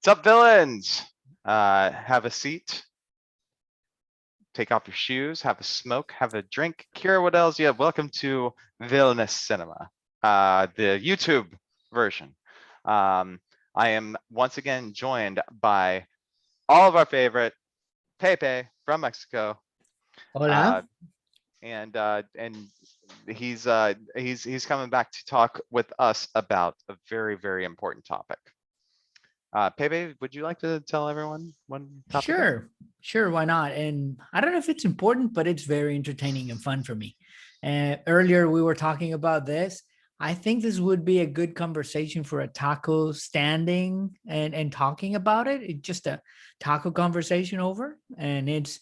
What's up, villains? Have a seat, take off your shoes, have a smoke, have a drink. Kira, what else? Yeah, welcome to Villainous Cinema, the YouTube version. I am once again joined by all of our favorite Pepe from Mexico, Hola. uh, and he's coming back to talk with us about a very, very important topic. Pepe, would you like to tell everyone one topic? Sure, why not? And I don't know if it's important, but it's very entertaining and fun for me. Earlier we were talking about this. I think this would be a good conversation for a taco standing and talking about it. It's just a taco conversation over. And it's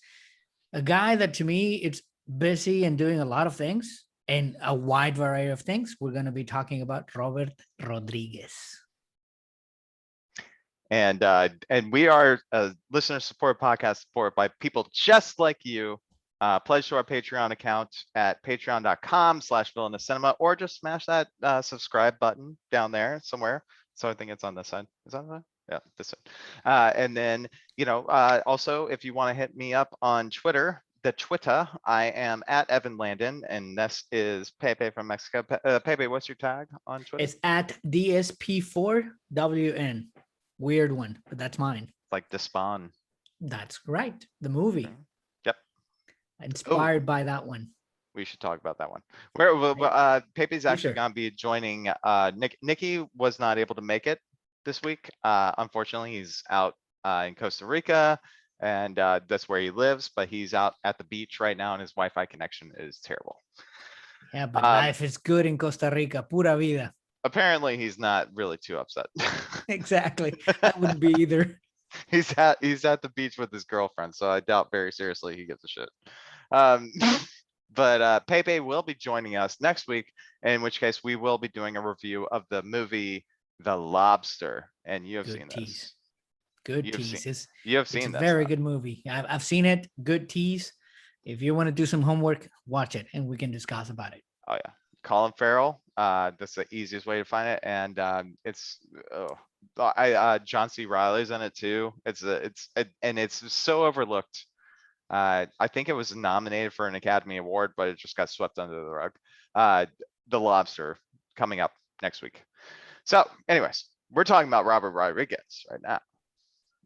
a guy that to me it's busy and doing a lot of things and a wide variety of things. We're going to be talking about Robert Rodriguez. And we are a listener support podcast supported by people just like you. Pledge to our Patreon account at patreon.com/villainous cinema, or just smash that subscribe button down there somewhere. So I think it's on this side. Is that on the side? Yeah, this side. And then, also if you want to hit me up on Twitter, the Twitter, I am at Evan Landon, and this is Pepe from Mexico. Pepe, what's your tag on Twitter? It's at DSP4WN. Weird one, but that's mine. Like the Spawn. That's right. The movie. Okay. Yep. Inspired by that one. We should talk about that one. Pepe's actually going to be joining. Nikki was not able to make it this week. Unfortunately, he's out in Costa Rica, and that's where he lives. But he's out at the beach right now, and his Wi-Fi connection is terrible. Yeah, but life is good in Costa Rica. Pura vida. Apparently, he's not really too upset. Exactly. I wouldn't be either. He's at the beach with his girlfriend, so I doubt very seriously he gives a shit. But Pepe will be joining us next week, in which case we will be doing a review of the movie The Lobster, and you have seen this. Good tease. You have seen this. It's a very good movie. I've seen it. Good tease. If you want to do some homework, watch it, and we can discuss about it. Oh yeah, Colin Farrell. That's the easiest way to find it, and it's John C. Reilly's in it too. It's so overlooked. I think it was nominated for an Academy Award, but it just got swept under the rug. The Lobster coming up next week. So, anyways, we're talking about Robert Rodriguez right now.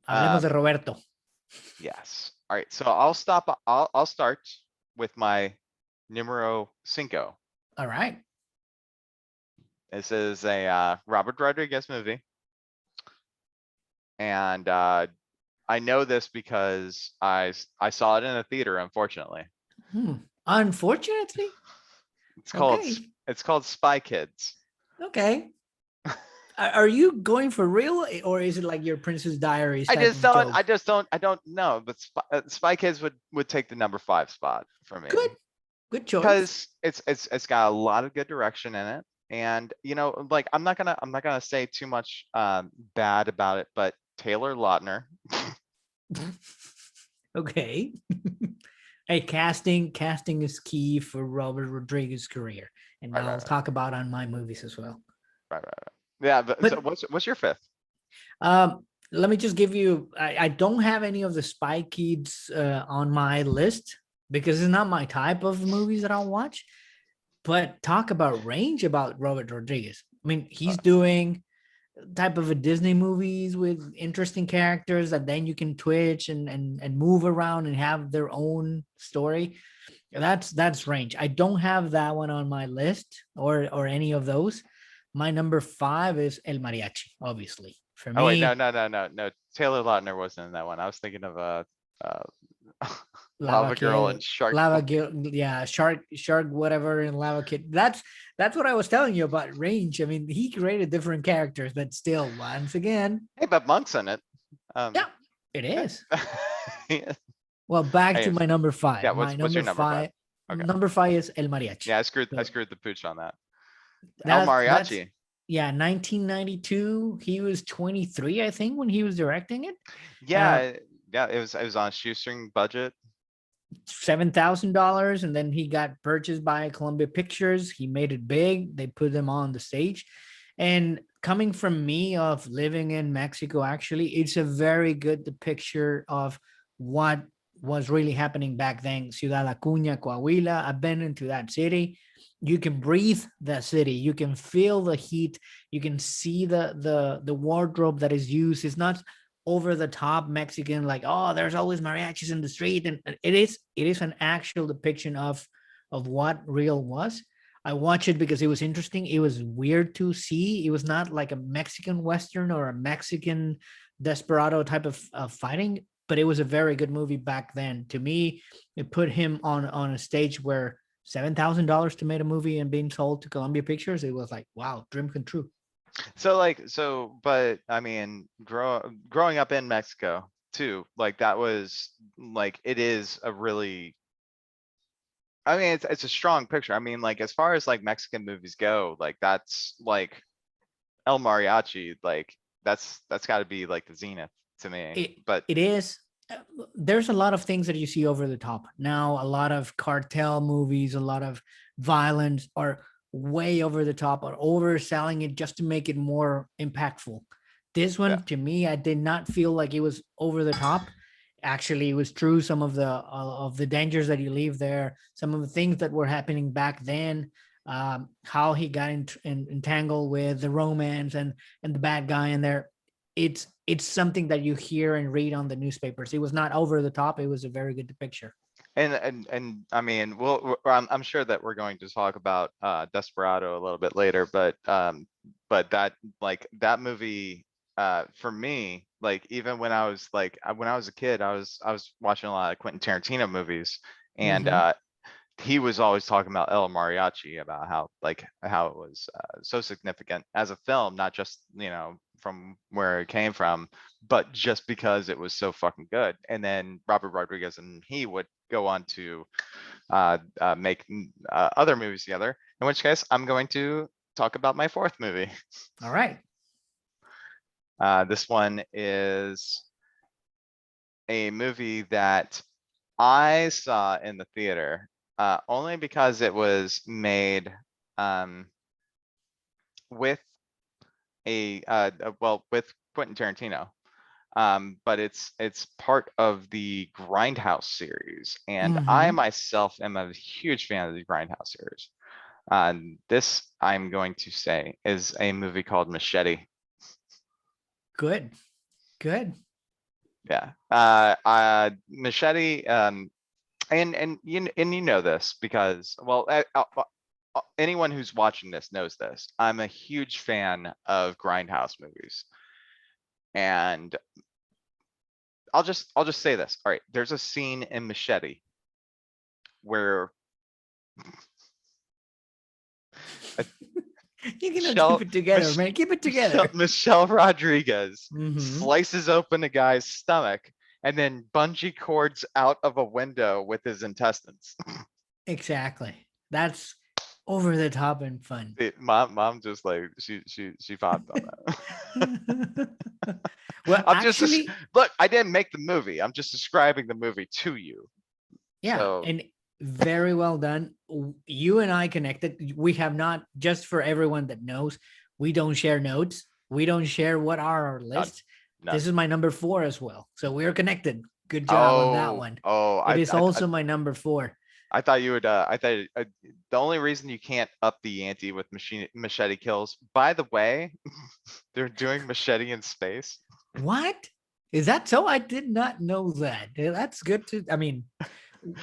Hablemos de Roberto. Yes. All right. So I'll start with my numero cinco. All right. This is a Robert Rodriguez movie, and I know this because I saw it in a theater. Unfortunately. Unfortunately. It's called Spy Kids. Okay. Are you going for real, or is it like your Princess Diaries? I don't know. But Spy Kids would take the number 5 spot for me. Good choice. Because it's got a lot of good direction in it, and like I'm not gonna say too much bad about it, but Taylor Lautner. Okay. Hey, casting is key for Robert Rodriguez's career, and I'll talk about on my movies as well. Right. Yeah, but so what's your 5th? Let me just give you. I don't have any of the Spy Kids on my list because it's not my type of movies that I'll watch. But talk about range about Robert Rodriguez. I mean, he's doing type of a Disney movies with interesting characters that then you can twitch and move around and have their own story. That's range. I don't have that one on my list or any of those. My number 5 is El Mariachi, obviously. For me. Oh wait, no. Taylor Lautner wasn't in that one. I was thinking of Lava Girl and Shark. Lava Girl, yeah, Shark, whatever, and Lava Kid. That's what I was telling you about range. I mean, he created different characters, but still, once again. Hey, but Monk's in it. Yeah, it is. Yeah. Well, back to my number 5. Yeah, what's your number 5? Okay. Number 5 is El Mariachi. Yeah, I screwed the pooch on that. El Mariachi. Yeah, 1992. He was 23, I think, when he was directing it. Yeah, it was on a shoestring budget. $7,000, and then he got purchased by Columbia Pictures. He made it big. They put him on the stage, and coming from me of living in Mexico, actually, it's a very good depiction of what was really happening back then. Ciudad Acuña, Coahuila. I've been into that city. You can breathe the city. You can feel the heat. You can see the wardrobe that is used. It's not over the top Mexican, like, oh, there's always mariachis in the street. And it is an actual depiction of what real was. I watched it because it was interesting. It was weird to see. It was not like a Mexican Western or a Mexican desperado type of fighting, but it was a very good movie back then. To me, it put him on a stage where $7,000 to make a movie and being sold to Columbia Pictures. It was like, wow, dream come true. But I mean, growing up in Mexico too, like that was like, it is a really, I mean, it's a strong picture. I mean, like as far as like Mexican movies go, like that's like El Mariachi, like that's got to be like the zenith to me. It But it is. There's a lot of things that you see over the top now. A lot of cartel movies, a lot of violence are way over the top or overselling it just to make it more impactful. This yeah, one, to me, I did not feel like it was over the top. Actually, it was true. Some of the dangers that you leave there, some of the things that were happening back then, how he got entangled with the romance and the bad guy in there. It's something that you hear and read on the newspapers. It was not over the top. It was a very good picture. and I mean, I'm sure that we're going to talk about Desperado a little bit later, but that like that movie for me, like even when I was like when I was a kid, I was watching a lot of Quentin Tarantino movies, and Mm-hmm. he was always talking about El Mariachi, about how it was so significant as a film, not just from where it came from, but just because it was so fucking good. And then Robert Rodriguez and he would go on to make other movies together. In which case, I'm going to talk about my fourth movie. All right. This one is a movie that I saw in the theater only because it was made with with Quentin Tarantino. But it's part of the Grindhouse series, and I Mm-hmm. myself am a huge fan of the Grindhouse series. This, I'm going to say, is a movie called Machete. Good. Good. Yeah. Machete, and you know this because, well, anyone who's watching this knows this. I'm a huge fan of Grindhouse movies, and I'll just say this. All right, there's a scene in Machete where You cannot keep Michelle it together, man. Keep it together. Michelle Rodriguez Mm-hmm. slices open a guy's stomach and then bungee cords out of a window with his intestines. Exactly. That's over the top and fun. Mom just like she popped on that. Well, I'm just actually, look. I didn't make the movie. I'm just describing the movie to you. yeah, So and very well done. You and I connected. We have not, just for everyone that knows, we don't share notes. We don't share what are our none, lists. none. This is my number 4 as well. So we're connected. Good job on that Oh, one. oh, It is I also my number 4. I thought you would. I thought the only reason you can't up the ante with machete kills. By the way, they're doing machete in space. What? Is that so? I did not know that. That's good to, I mean,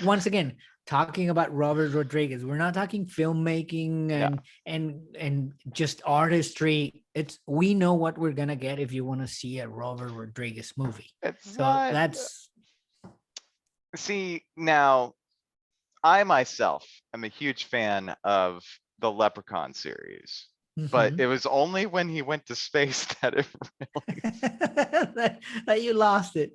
once again, talking about Robert Rodriguez, we're not talking filmmaking No, and just artistry. It's, we know what we're gonna get if you want to see a Robert Rodriguez movie. it's So not. that's See, now I myself am a huge fan of the Leprechaun series, but mhm. it was only when he went to space that it really. that you lost it.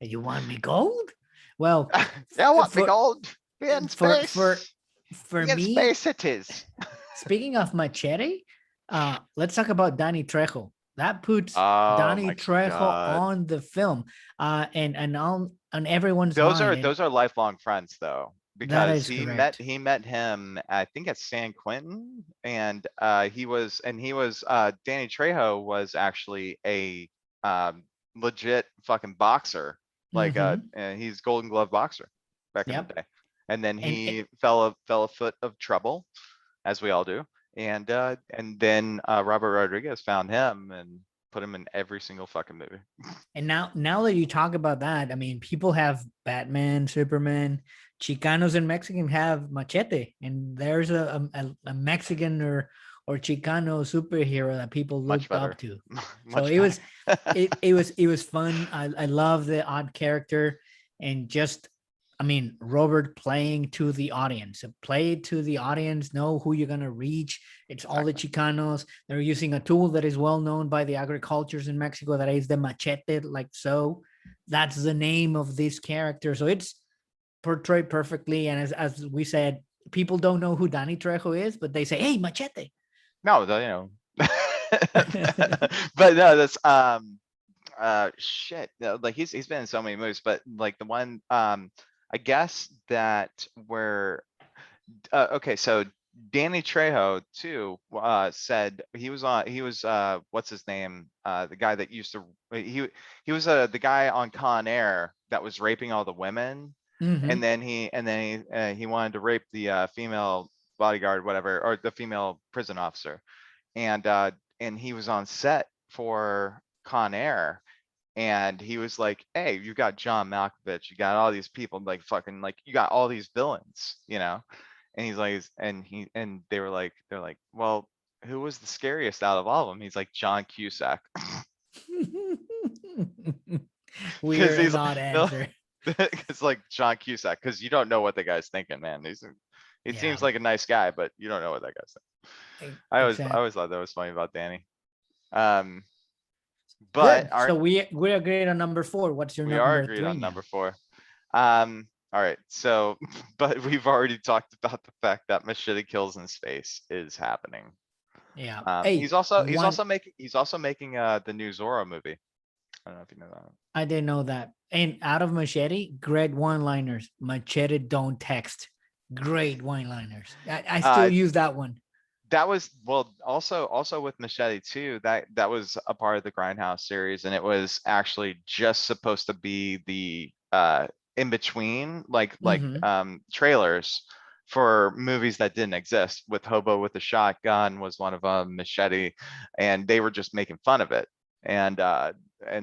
You want me gold? Well, Yeah, what big for old be in for space? Be in me, space it is. speaking of Machete, let's talk about Danny Trejo. That puts Oh Danny my Trejo god. on the film, and on everyone's Those are mind. And those are lifelong friends though. That because is correct. he met him, I think, at San Quentin, and he was Danny Trejo was actually a um legit fucking boxer, like Hmm. he's Golden Glove boxer back in the Yep. day, and then And he fell a foot of trouble, as we all do, and then Robert Rodriguez found him and put him in every single fucking movie. now that you talk about that, I mean, people have Batman, Superman, Chicanos and Mexican have Machete, and there's a Mexican or Chicano superhero that people Much looked better. up to. So Much better. it was fun. I love the odd character, and just, I mean, Robert playing to the audience. Play to the audience, know who you're gonna reach. It's all the Exactly. Chicanos. They're using a tool that is well known by the agricultures in Mexico, that is the machete, like so. That's the name of this character. So it's portrayed perfectly. And as we said, people don't know who Danny Trejo is, but they say, "Hey, machete." No, you know. But no, that's shit. No, like he's been in so many movies, but like the one I guess that where okay, so Danny Trejo too said he was what's his name, the guy that used to he was the guy on Con Air that was raping all the women, and Hmm. then he wanted to rape the female bodyguard, whatever, or the female prison officer, and he was on set for Con Air, and he was like, "Hey, you got John Malkovich, you got all these people, like fucking, like you got all these villains, you know." And he's like, and they're like, "Well, who was the scariest out of all of them?" He's like, "John Cusack," because Weird he's and like, odd no, answer. it's like John Cusack, because you don't know what the guy's thinking, man. He Yeah, seems like a nice guy, but you don't know what that guy's thinking. I exactly. always thought that was funny about Danny. Um, but Good. So we agreed on number four. What's your we are number agreed three on now? number four. All right. So, but we've already talked about the fact that Machete Kills in Space is happening. Yeah. Hey, one. He's also making the new Zorro movie. I don't know if you know that. I didn't know that. And out of Machete, great one-liners. Machete don't text. Great one-liners. I still Uh, use that one. that was, well, also with Machete too, that was a part of the Grindhouse series, and it was actually just supposed to be the in between, Hmm. trailers for movies that didn't exist. With Hobo with a Shotgun was one of them, Machete, and they were just making fun of it. And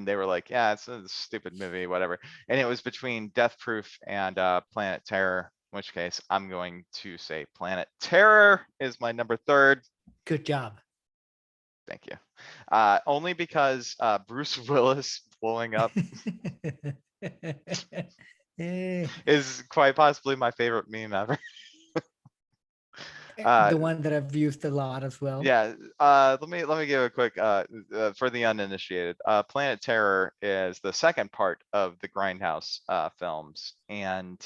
they were like, "Yeah, it's a stupid movie, whatever." And it was between Death Proof and Planet Terror, in which case I'm going to say Planet Terror is my number third. Good job. Thank you. Only because Bruce Willis blowing up Eh, is quite possibly my favorite meme ever. Uh, the one that I've used a lot as well. Yeah, let me give a quick for the uninitiated. Planet Terror is the second part of the Grindhouse films, and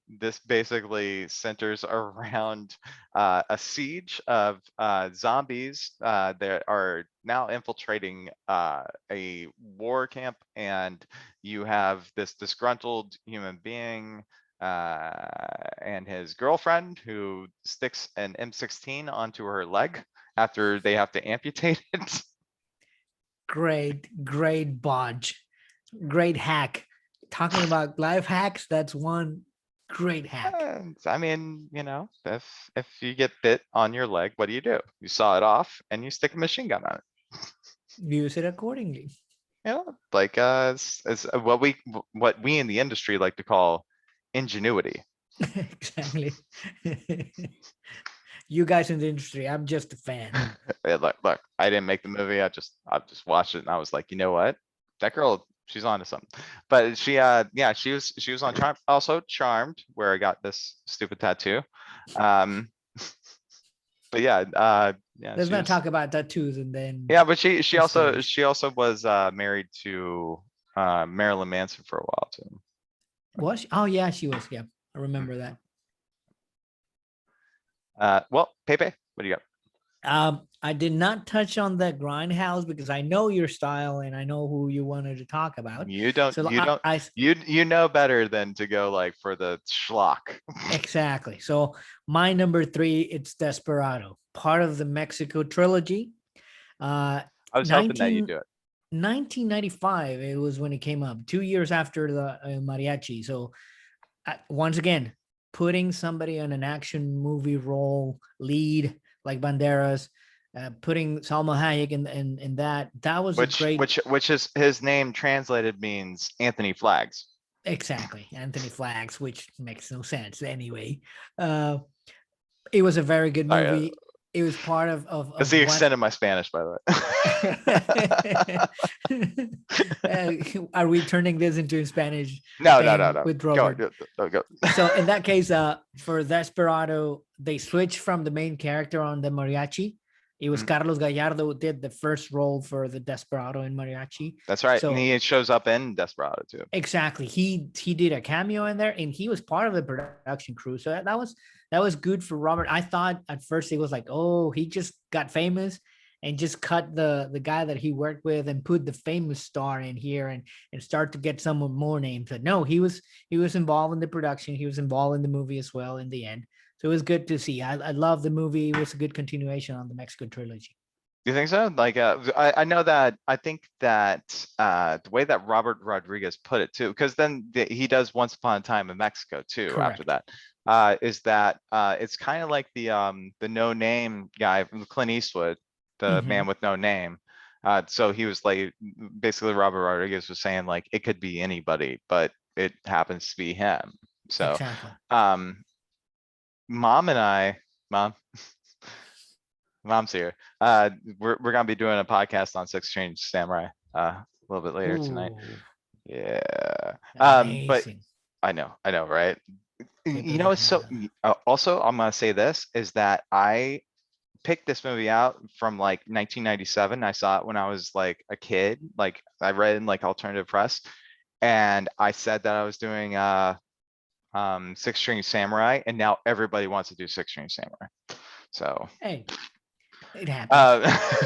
this basically centers around a siege of zombies that are now infiltrating a war camp, and you have this disgruntled human being and his girlfriend, who sticks an M16 onto her leg after they have to amputate it. Great bodge. Great hack. Talking about life hacks, that's one great hack. And, I mean, if you get bit on your leg, what do? You saw it off and you stick a machine gun on it. Use it accordingly. Like it's what we in the industry like to call ingenuity. Exactly. You guys in the industry, I'm just a fan. Look, I didn't make the movie. I just watched it and I was like, you know what? That girl, she's on to something. But yeah, she was on Charmed, also Charmed, where I got this stupid tattoo. Um, but yeah, yeah, Let's she not was, talk about tattoos and then yeah, but stories. she also was married to Marilyn Manson for a while too. Was she? Oh yeah, she was. Yeah, I Mm. remember that. Well, Pepe, what do you got? I did not touch on that grindhouse because I know your style and I know who you wanted to talk about. You don't, So you don't, I you know better than to go like for the schlock. exactly. So my number three, it's Desperado, part of the Mexico trilogy. Uh, I was hoping that you 19, do it. 1995, it was when it came up, 2 years after the mariachi. So once again, putting somebody in an action movie role, lead like Banderas, putting Salma Hayek in that was a great. Which is his name translated means Anthony Flags. Exactly, Anthony Flags, which makes no sense anyway. Uh, it was a very good Sorry, movie. It was part that's of the what. extent of my Spanish, by the way. Are we turning this into a Spanish No, no, no, thing no. with Go, Robert? go, go, go. So in that case, for Desperado, they switched from the main character on the mariachi. It was Mhm. Carlos Gallardo who did the first role for the Desperado in mariachi. That's right. And So he shows up in Desperado too. exactly, he did a cameo in there, and he was part of the production crew. So that was good for Robert. I thought at first it was like, oh, he just got famous and just cut the guy that he worked with and put the famous star in here and start to get some more names. But no, he was involved in the production. He was involved in the movie as well in the end. So it was good to see. I love the movie. It was a good continuation on the Mexico trilogy. You think so? Like, I know that, I think that, the way that Robert Rodriguez put it too, because then he does Once Upon a Time in Mexico too after Correct. that, is that, it's kind of like the No Name guy from Clint Eastwood, the Mm-hmm. man with no name. So he was like, basically Robert Rodriguez was saying like, it could be anybody, but it happens to be him. So, Exactly. um, mom and I, mom, Mom's here. We're gonna be doing a podcast on Six Strange Samurai a little bit later tonight. Ooh, Yeah. But amazing. I know, right? Pepe You know, it's so. Also, I'm gonna say this is that I picked this movie out from like 1997. I saw it when I was like a kid. Like I read in like alternative press, and I said that I was doing Six String Samurai, and now everybody wants to do Six String Samurai. So. Hey, it happens. Uh,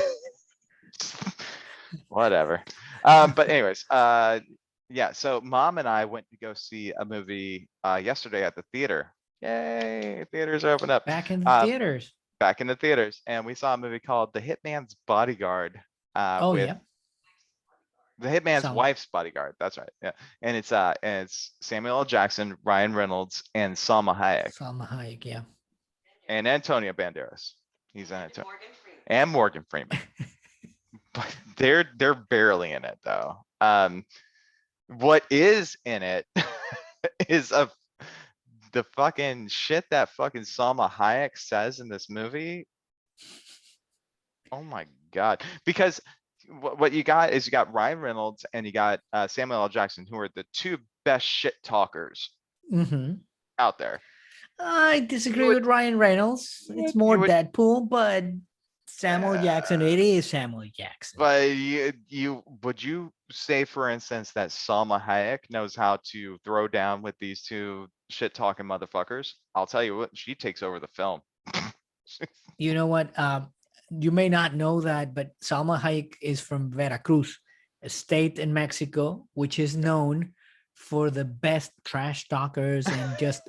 whatever. But anyways, yeah, so mom and I went to go see a movie yesterday at the theater. Yay, theaters are open up. Back in the Uh, theaters. back in the theaters, and we saw a movie called The Hitman's Bodyguard, Oh with yeah, the Hitman's some wife's bodyguard. That's right. Yeah, and it's Samuel L. Jackson, Ryan Reynolds, and Salma Hayek, Salma Hayek. Yeah. and Antonio Banderas. He's in it too, and Morgan Freeman. But they're barely in it though. What is in it is the fucking shit that fucking Salma Hayek says in this movie. Oh my god! Because what you got is you got Ryan Reynolds and you got Samuel L. Jackson, who are the two best shit talkers Mm-hmm. out there. I You disagree would with Ryan Reynolds. It's more you would Deadpool, but Samuel Jackson. uh, It is Samuel Jackson. but you would you say, for instance, that Salma Hayek knows how to throw down with these two shit talking motherfuckers? I'll tell you what, she takes over the film. You know what? You may not know that, but Salma Hayek is from Veracruz, a state in Mexico, which is known for the best trash talkers and just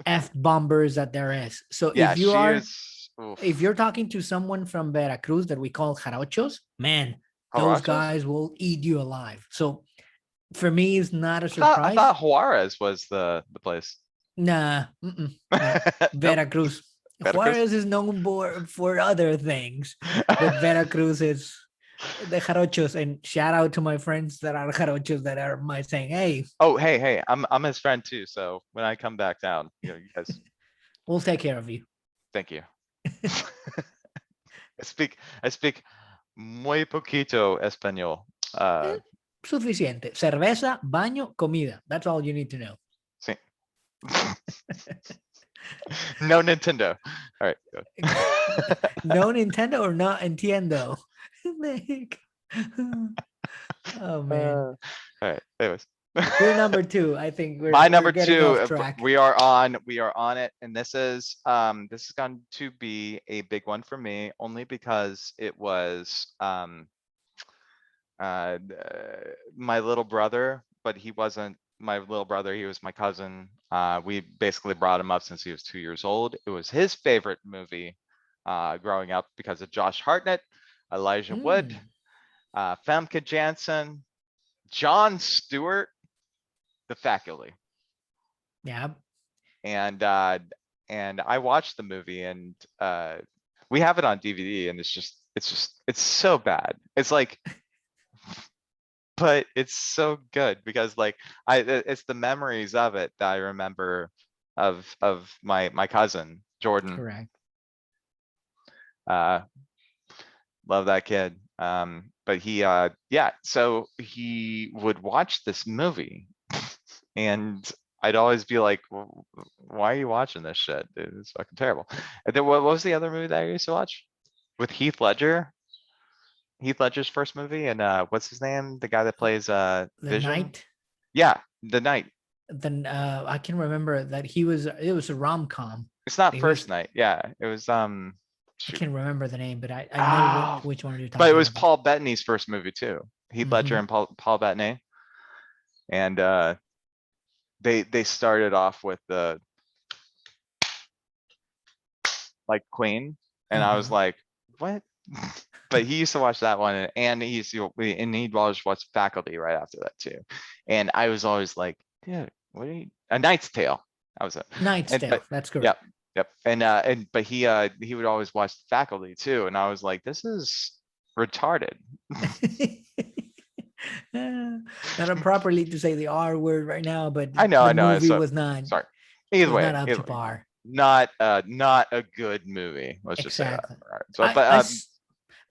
f bombers that there is. So Yeah, she is. if Oof. you're talking to someone from Veracruz that we call jarochos, man, those Harachos? guys will eat you alive. So for me, it's not a I surprise. thought Juarez was the place. Nah, no, Nope. Veracruz. Veracruz. Juarez is known for other things, but Veracruz is the jarochos. And shout out to my friends that are jarochos that are my saying, hey, Oh, hey, I'm his friend too. So when I come back down, you guys, we'll take care of you. thank you. I speak muy poquito español. Eh, Suficiente. Cerveza, baño, comida. That's all you need to know. Sí. No Nintendo. All right. No Nintendo or not entiendo. Like, oh man. All right. Anyways. Your number two. I think My we're number getting two, off track. we are on it, and this is going to be a big one for me, only because it was uh, my little brother, but he wasn't my little brother, he was my cousin. We basically brought him up since he was 2 years old. It was his favorite movie growing up because of Josh Hartnett, Elijah Wood, Mm, Famke Janssen, Jon Stewart, The Faculty. yeah. And I watched the movie, and we have it on DVD, and it's so bad. It's like, but it's so good because like it's the memories of it that I remember of my cousin Jordan. Correct. Uh, love that kid. But he yeah, so he would watch this movie, and I'd always be like, why are you watching this shit? Dude, it's fucking terrible. And then what was the other movie that I used to watch with Heath Ledger? Heath Ledger's first movie, and what's his name? The guy that plays The Vision? night. Yeah, The Night. Then I can remember that he was. It was a rom com. It's not It First was. Night. Yeah, it was I shoot. can't remember the name, but I know Oh, which one you're but it talking was about. Paul Bettany's first movie too. Heath Ledger Hmm. and Paul Bettany. And they started off with the like Queen, and I was Uh-huh. like, what? But he used to watch that one, and he used to, and he'd always watch Faculty right after that too. And I was always like, dude, what are you? A Knight's Tale. That was it. Knight's And Tale. but That's yep, correct. yep. And but he would always watch Faculty too, and I was like, this is retarded. Not appropriately to say the R word right now, but I the know. movie So sorry. Either was not way, up to par. not a good movie. Let's just say that. Exactly. All right. So,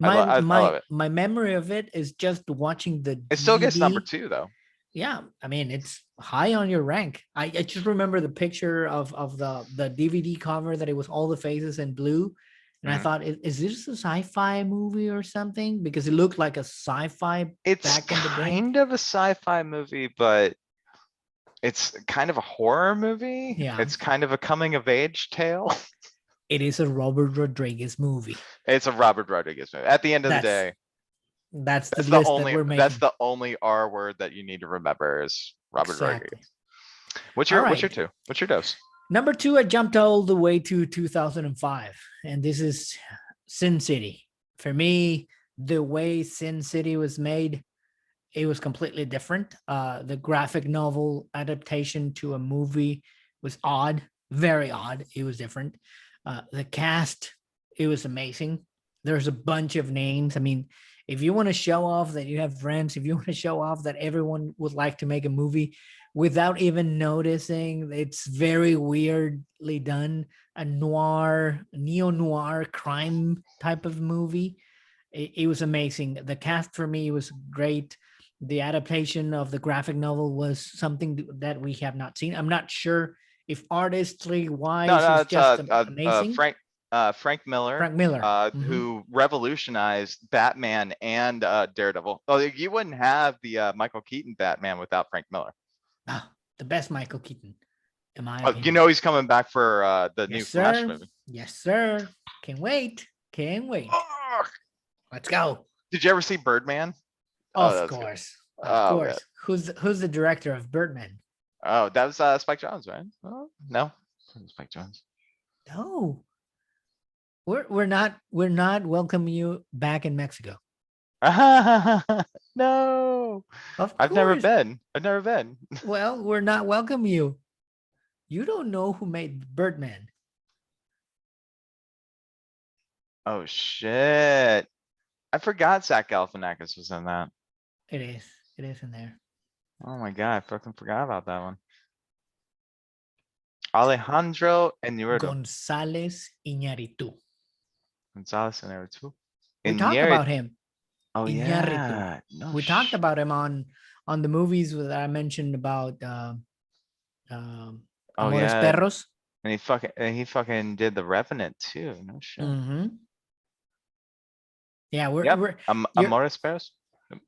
but I love it. My memory of it is just watching the It still gets number DVD. 2 though. Yeah, I mean it's high on your rank. I just remember the picture of the DVD cover that it was all the faces in blue, and I Mhm. thought, is this a sci-fi movie or something? Because it looked like a sci-fi It's back in the day. kind of a sci-fi movie, but it's kind of a horror movie. Yeah, It's kind of a coming of age tale. it is a Robert Rodriguez movie. It's a Robert Rodriguez movie. At the end of the That's day, that's the list that we're that's making. the only R word that you need to remember is Robert Exactly. Rodriguez. What's All your right. two? What's your dose? Number two, I jumped all the way to 2005, and this is Sin City. For me, the way Sin City was made, it was completely different. The graphic novel adaptation to a movie was odd, very odd. It was different. The cast, it was amazing. There's a bunch of names. I mean, if you want to show off that you have friends, if you want to show off that everyone would like to make a movie without even noticing, it's very weirdly done. A noir, neo noir crime type of movie. It was amazing. The cast for me was great. The adaptation of the graphic novel was something that we have not seen. I'm not sure if artistry No, wise no, is it's just amazing. Frank Miller, Frank Miller. Mhm. who revolutionized Batman and Daredevil. Oh, you wouldn't have the Michael Keaton Batman without Frank Miller. Ah, the best Michael Keaton, in my Oh, you opinion. know he's coming back for the new Yes, Flash sir. movie. Yes, sir. Can't wait. Can't wait. Oh, Let's go. did you ever see Birdman? Oh, Of that's good. course. Of Oh man. course. Who's the director of Birdman? Oh, that was Spike Jones, right? Oh, no, Spike Jones. No. We're not welcoming you back in Mexico. No, Of I've never course. been. I've never been. Well, we're not welcoming you. You don't know who made Birdman. Oh shit. I forgot Zach Galifianakis was in that. It is. It is in there. Oh my god, I fucking forgot about that one. Alejandro Inarritu. González Iñárritu. Gonzalez and too. We talked about him. Oh Iñárritu. yeah. No We talked about him on the movies that I mentioned about Oh Amores yeah. Perros. And he fucking did the Revenant too. No shit. Mm-hmm. Yeah, Yep. you're Amores Perros.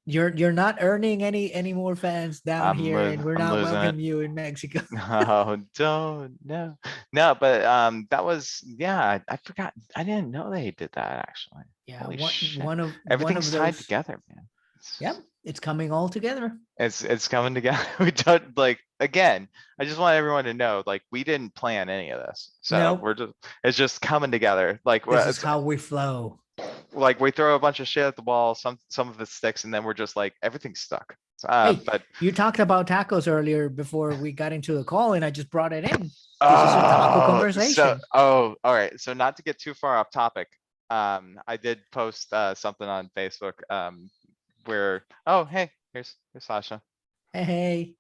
You're not earning any more fans down here, and we're I'm not losing it. welcome you in Mexico. No, don't no. No, but that was yeah, I forgot. I didn't know they did that actually. Yeah, Holy one shit. one of one Everything's of tied those. together, man. Yep, it's coming all together. It's coming together. We don't like again, I just want everyone to know like we didn't plan any of this. So Nope, we're just it's just coming together. Like this is it's how we flow. like we throw a bunch of shit at the wall, some of it sticks, and then we're just like everything's stuck. Hey, But you talked about tacos earlier before we got into the call, and I just brought it in. This is a taco so conversation. all right. So not to get too far off topic, I did post something on Facebook where oh hey, here's Sasha. Hey,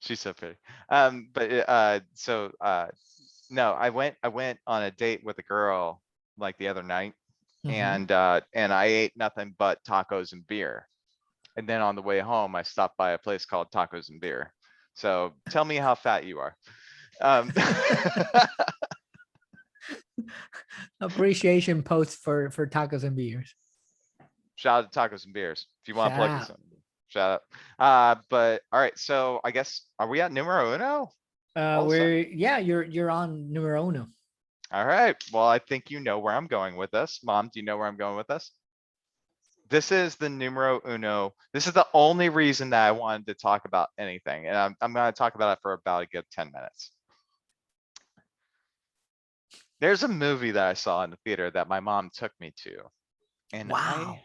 She's so pretty. But so no, I went on a date with a girl like the other night, mhm. and I ate nothing but tacos and beer. And then on the way home, I stopped by a place called Tacos and Beer. So tell me how fat you are. Um, Appreciation post for tacos and beers. shout out to Tacos and Beers if you want to Shout plug out. this in. Shout out. But all right, so I guess are we at numero uno? All of a sudden? You're on numero uno. All right. Well, I think you know where I'm going with this. Mom, do you know where I'm going with this? This is the numero uno. This is the only reason that I wanted to talk about anything. And I'm going to talk about it for about a good 10 minutes. There's a movie that I saw in the theater that my mom took me to. And Wow.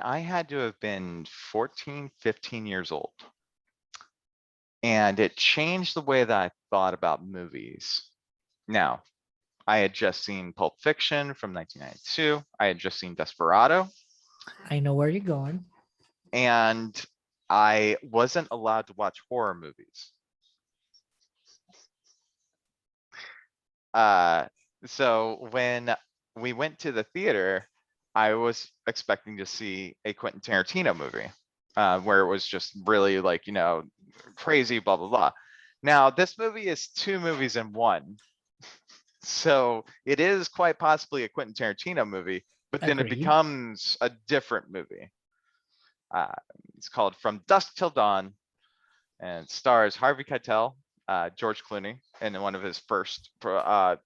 I had to have been 14, 15 years old. And it changed the way that I thought about movies. Now, I had just seen Pulp Fiction from 1992. I had just seen Desperado. I know where you're going. And I wasn't allowed to watch horror movies. So when we went to the theater, I was expecting to see a Quentin Tarantino movie, where it was just really like, crazy, blah, blah, blah. Now, this movie is two movies in one. So it is quite possibly a Quentin Tarantino movie, but then it Agreed. becomes a different movie. Uh, it's called From Dusk Till Dawn and stars Harvey Keitel, George Clooney, in one of his first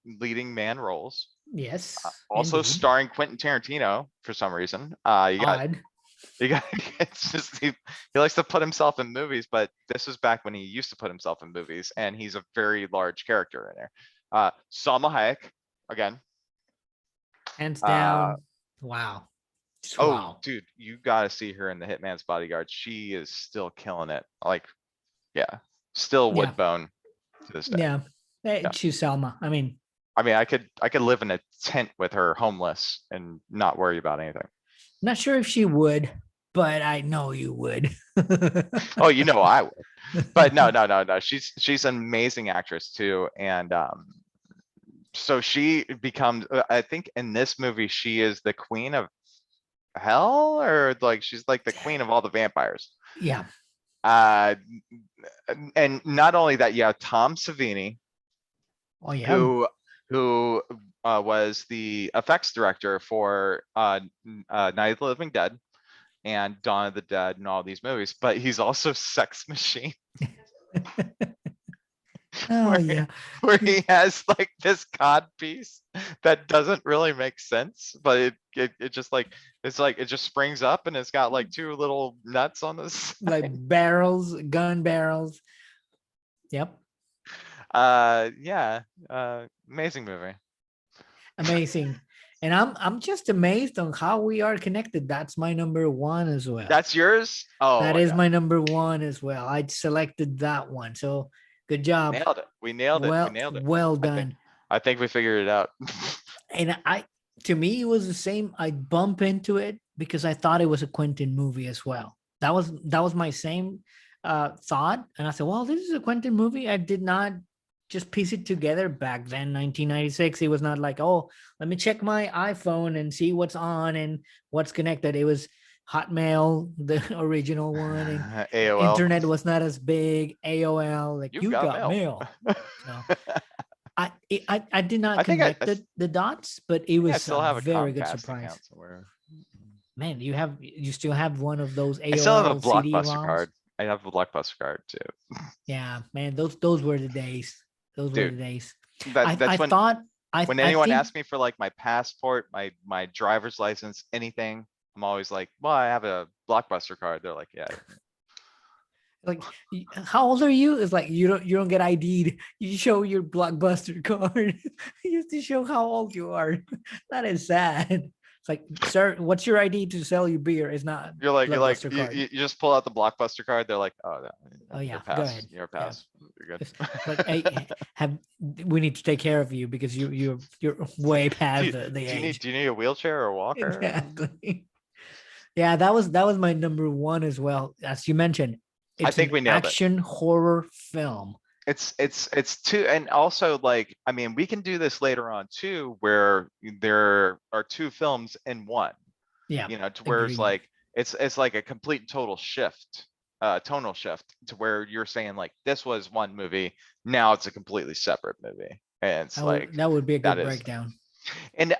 leading man roles. Yes, Also indeed. starring Quentin Tarantino for some reason. Odd. You got it's just he likes to put himself in movies, but this was back when he used to put himself in movies, and he's a very large character in there. Salma Hayek again. Hands Uh, down. Wow. Just oh, wow. dude, you got to see her in The Hitman's Bodyguard. She is still killing it. Like, yeah, still Yeah. Woodbone to this day. Yeah. Yeah. She's Selma. I mean, I could live in a tent with her homeless and not worry about anything. not sure if she would, but I know you would. Oh, I would. But no. She's an amazing actress too. And so she becomes I think in this movie she is the queen of hell, or like she's like the queen of all the vampires. Yeah. Uh and not only that, you have Tom Savini, Oh yeah. who was the effects director for Night of the Living Dead and Dawn of the Dead and all these movies, but he's also Sex Machine. Oh where, yeah. where he has like this cod piece that doesn't really make sense, but it just like it's like it just springs up and it's got like two little nuts on this. Like barrels, gun barrels. Yep. Yeah, amazing movie. Amazing. And I'm just amazed on how we are connected. That's my number one as well. That's yours? Oh That my is god, my number one as well. I selected that one. So good job. nailed it. We nailed it. We nailed it. Well I think done. I think we figured it out. And to me, it was the same. I bump into it because I thought it was a Quentin movie as well. That was my same thought. And I said, well, this is a Quentin movie. I did not just piece it together back then, 1996. It was not like, oh, let me check my iPhone and see what's on and what's connected. It was Hotmail, the original one, and AOL. internet was not as big. AOL, like You you got got mail. mail. So I did not I think connect the dots, but it I was still a have a very good Comcast surprise. account somewhere. Man, you still have one of those I still have a AOL Blockbuster CD-ROMs? card. I have a Blockbuster card too. Yeah, man, those were the days. Those were Dude, the days. I that's thought when I anyone think asks me for like my passport, my driver's license, anything, I'm always like, well, I have a Blockbuster card. They're like, yeah. like how old are you? It's like you don't get ID'd. You show your Blockbuster card. You have to show how old you are. That is sad. It's like, sir, what's your ID to sell you beer? It's not You're like Blockbuster you, card. you you just pull out the Blockbuster card. They're like, oh, Oh you're yeah, go pass. ahead. You're Yeah. pass. You're good. It's like, hey, have we need to take care of you because you're way do past you, the do you need age. do you need a wheelchair or a walker? Exactly. Yeah, that was my number one as well. As you mentioned, I it's think an we nailed it. action horror film. It's two, and also like, I mean, we can do this later on too, where there are two films in one, Yeah, to where it's agreed. like it's like a complete and total shift, tonal shift, to where you're saying like this was one movie, now it's a completely separate movie. And it's like That would be a that good is, breakdown. and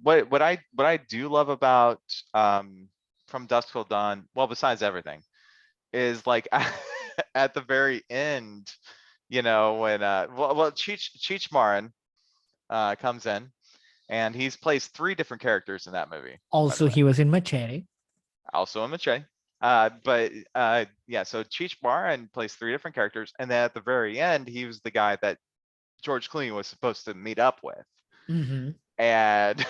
what I do love about From Dusk Till Dawn, well, besides everything, is like at the very end, when Cheech Marin comes in, and he's plays three different characters in that movie, by the Also, way. he was in Machete. Also a Mache. But yeah, so Cheech Marin plays three different characters, and then at the very end, he was the guy that George Clooney was supposed to meet up with. Mm-hmm. And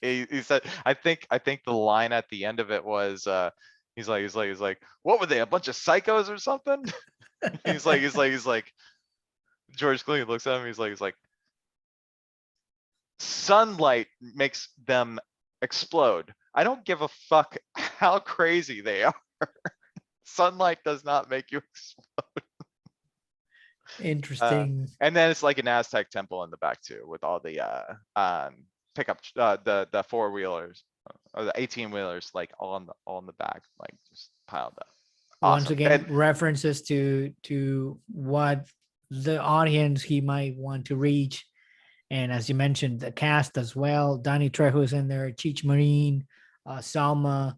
he said, I think the line at the end of it was, he's like, what were they, a bunch of psychos or something? He's like, George Clooney looks at him, he's like, sunlight makes them explode. I don't give a fuck how crazy they are. Sunlight does not make you explode. Interesting. And then it's like an Aztec temple in the back too, with all the pickup, the four-wheelers, or the 18-wheelers, like all in the back, like just piled up. Once Awesome. again, And references to what the audience he might want to reach. And as you mentioned, the cast as well. Danny Trejo's in there, Cheech Marine, Salma.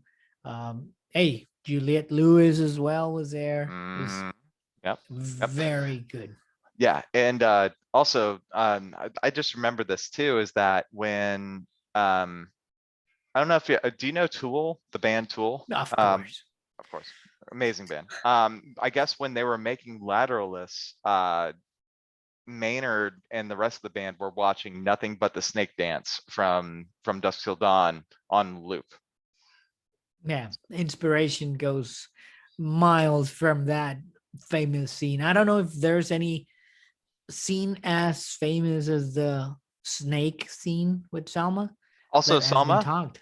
Hey, Juliette Lewis as well was there. It was yep, yep. very good. Yeah, and also, I just remember this too, is that when I don't know if you do you know Tool, the band Tool? Of course. Of course, amazing band. I guess when they were making Lateralus, Maynard and the rest of the band were watching nothing but the snake dance from Dusk Till Dawn on loop. Yeah, inspiration goes miles from that famous scene. I don't know if there's any scene as famous as the snake scene with Salma Also, that has been Salma. talked.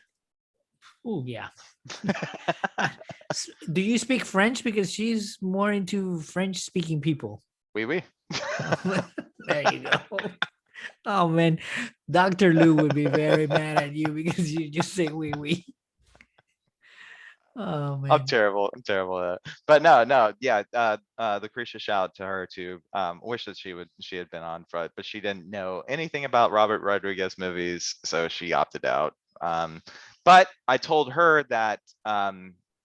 Oh yeah. Do you speak French? Because she's more into French speaking people. Oui, oui. There you go. Oh man, Dr. Lou would be very mad at you because you just say oui oui. Oh man. I'm terrible. I'm terrible at it. But no, yeah. Lucretia, shout out to her too. Wish that she had been on front, but she didn't know anything about Robert Rodriguez movies, so she opted out. But I told her that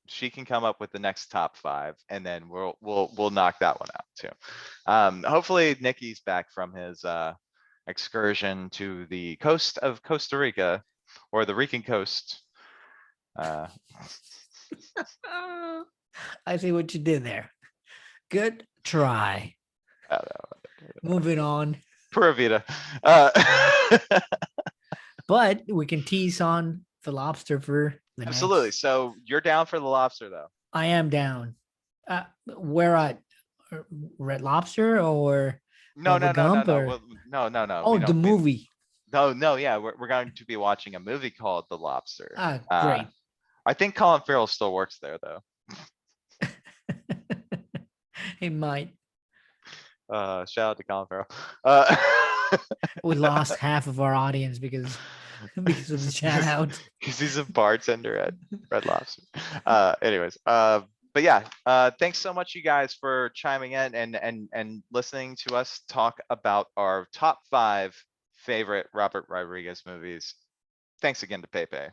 she can come up with the next top 5, and then we'll knock that one out too. Hopefully Nikki's back from his excursion to the coast of Costa Rica, or the Rican coast. I see what you did there. Good try. Moving on. Pura vida. But we can tease on the lobster for the Absolutely. next. So you're down for the lobster, though? I am down. Where at? Red Lobster or No, no, Bubba no, no, Gump no. or Well, no. oh We the don't. movie. No. Yeah, we're going to be watching a movie called The Lobster. Great. I think Colin Farrell still works there, though. He might. Shout out to Colin Farrell. We lost half of our audience because of the shout out. Because he's a bartender at Red Lobster. Anyways, but yeah, thanks so much, you guys, for chiming in and listening to us talk about our top 5 favorite Robert Rodriguez movies. Thanks again to Pepe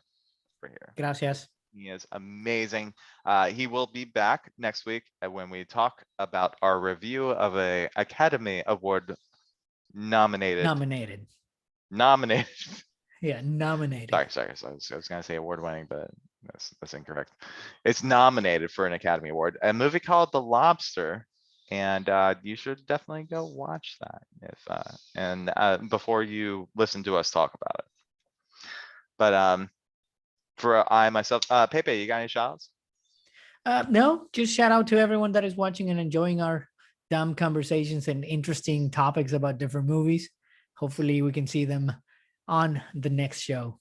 over here. Gracias. He is amazing. He will be back next week when we talk about our review of a Academy Award nominated. Nominated. Yeah, nominated. Sorry. I was gonna say award winning, but that's incorrect. It's nominated for an Academy Award. A movie called The Lobster, and you should definitely go watch that before you listen to us talk about it. But for I myself, Pepe, you got any shout outs? No, just shout out to everyone that is watching and enjoying our dumb conversations and interesting topics about different movies. Hopefully we can see them on the next show.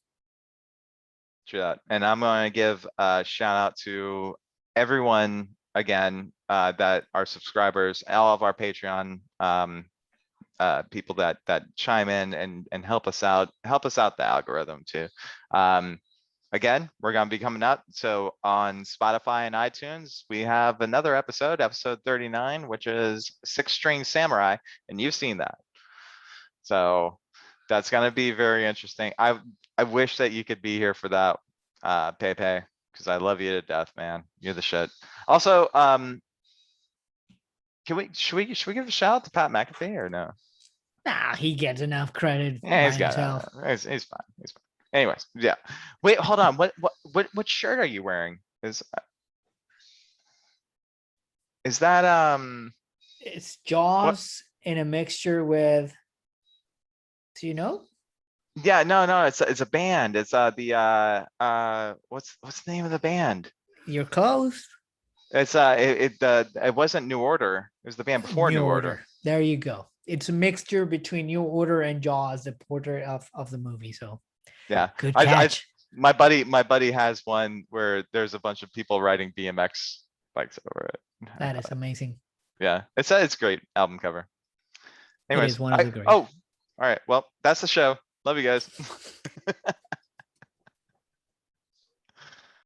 True that. And I'm going to give a shout out to everyone again that are subscribers, all of our Patreon people that chime in and help us out the algorithm too. Again, we're going to be coming out. So on Spotify and iTunes, we have another episode 39, which is Six String Samurai, and you've seen that. So that's going to be very interesting. I wish that you could be here for that, Pepe, because I love you to death, man. You're the shit. Also, should we give a shout out to Pat McAfee or no? Nah, he gets enough credit Yeah, by himself. he's fine. He's fine. Anyways, yeah. Wait, hold on. What shirt are you wearing? Is that It's Jaws in a mixture with, do you know? Yeah, no, it's a band. It's what's the name of the band? You're close. It's it wasn't New Order. It was the band before New Order. There you go. It's a mixture between New Order and Jaws, the portrait of the movie. So yeah, good catch. My buddy has one where there's a bunch of people riding BMX bikes over it. That is amazing. Yeah, it's great album cover. Anyways, it is one of the great. Oh, all right. Well, that's the show. Love you guys.